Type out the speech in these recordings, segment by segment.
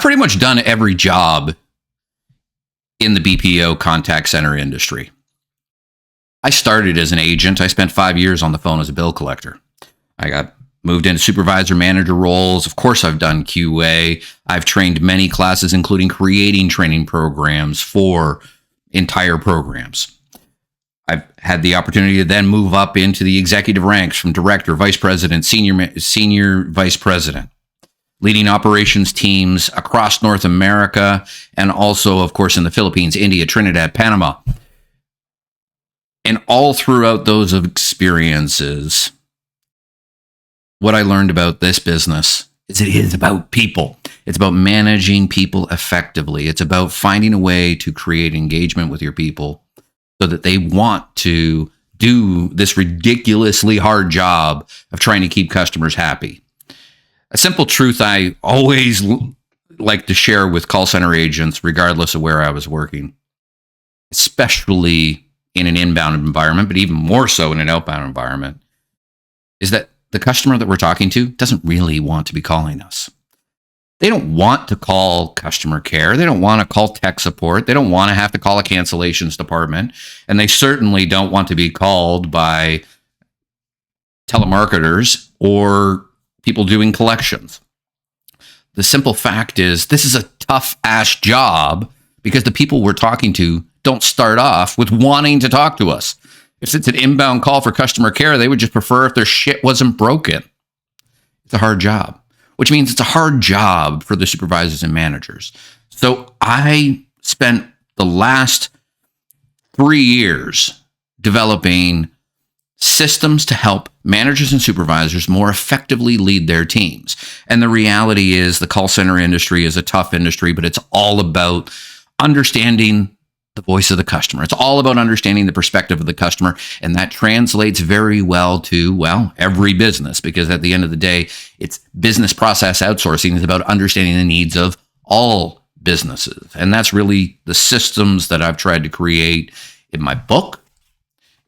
pretty much done every job in the BPO contact center industry. I started as an agent. I spent 5 years on the phone as a bill collector. I got moved into supervisor manager roles. Of course, I've done QA. I've trained many classes, including creating training programs for entire programs. I've had the opportunity to then move up into the executive ranks from director, vice president, senior vice president, leading operations teams across North America and also, of course, in the Philippines, India, Trinidad, Panama. And all throughout those experiences, what I learned about this business is it is about people. It's about managing people effectively. It's about finding a way to create engagement with your people so that they want to do this ridiculously hard job of trying to keep customers happy. A simple truth I always like to share with call center agents, regardless of where I was working, especially in an inbound environment, but even more so in an outbound environment, is that the customer that we're talking to doesn't really want to be calling us. They don't want to call customer care. They don't want to call tech support. They don't want to have to call a cancellations department. And they certainly don't want to be called by telemarketers or people doing collections. The simple fact is this is a tough-ass job because the people we're talking to don't start off with wanting to talk to us. If it's an inbound call for customer care, they would just prefer if their shit wasn't broken. It's a hard job, which means it's a hard job for the supervisors and managers. So I spent the last 3 years developing systems to help managers and supervisors more effectively lead their teams. And the reality is the call center industry is a tough industry, but it's all about understanding the voice of the customer. It's all about understanding the perspective of the customer. And that translates very well to, well, every business, because at the end of the day, it's business process outsourcing is about understanding the needs of all businesses. And that's really the systems that I've tried to create in my book,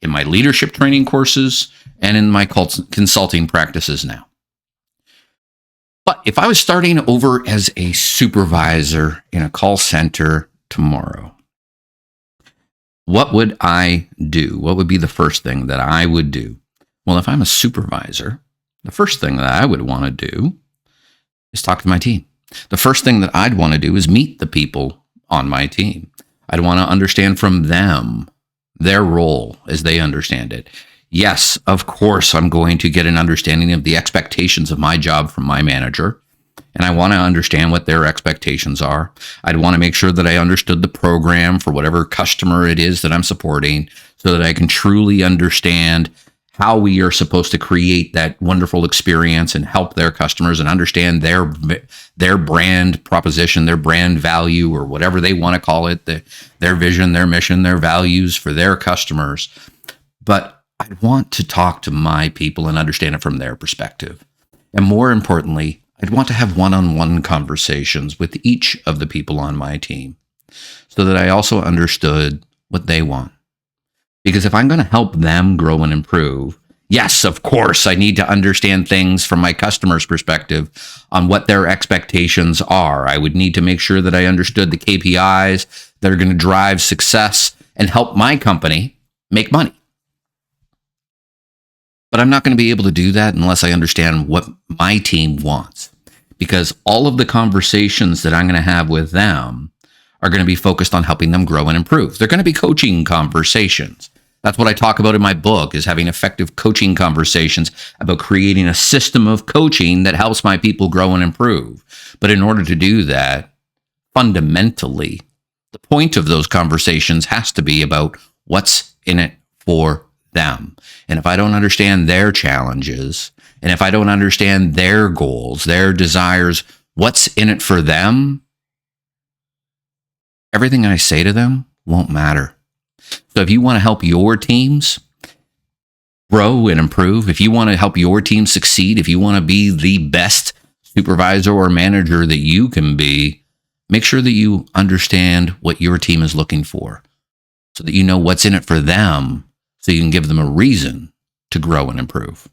in my leadership training courses, and in my consulting practices now. But if I was starting over as a supervisor in a call center tomorrow, what would I do? What would be the first thing that I would do? Well, if I'm a supervisor, the first thing that I would want to do is talk to my team. The first thing that I'd want to do is meet the people on my team. I'd want to understand from them their role as they understand it. Yes, of course, I'm going to get an understanding of the expectations of my job from my manager. And I want to understand what their expectations are. I'd want to make sure that I understood the program for whatever customer it is that I'm supporting so that I can truly understand how we are supposed to create that wonderful experience and help their customers and understand their brand proposition, their brand value, or whatever they want to call it, their vision, their mission, their values for their customers. But I want to talk to my people and understand it from their perspective. And more importantly, I'd want to have one-on-one conversations with each of the people on my team so that I also understood what they want. Because if I'm going to help them grow and improve, yes, of course, I need to understand things from my customer's perspective on what their expectations are. I would need to make sure that I understood the KPIs that are going to drive success and help my company make money. But I'm not going to be able to do that unless I understand what my team wants. Because all of the conversations that I'm going to have with them are going to be focused on helping them grow and improve. They're going to be coaching conversations. That's what I talk about in my book, is having effective coaching conversations about creating a system of coaching that helps my people grow and improve. But in order to do that, fundamentally, the point of those conversations has to be about what's in it for them. And if I don't understand their challenges, and if I don't understand their goals, their desires, what's in it for them, everything I say to them won't matter. So if you want to help your teams grow and improve, if you want to help your team succeed, if you want to be the best supervisor or manager that you can be, make sure that you understand what your team is looking for so that you know what's in it for them, so you can give them a reason to grow and improve.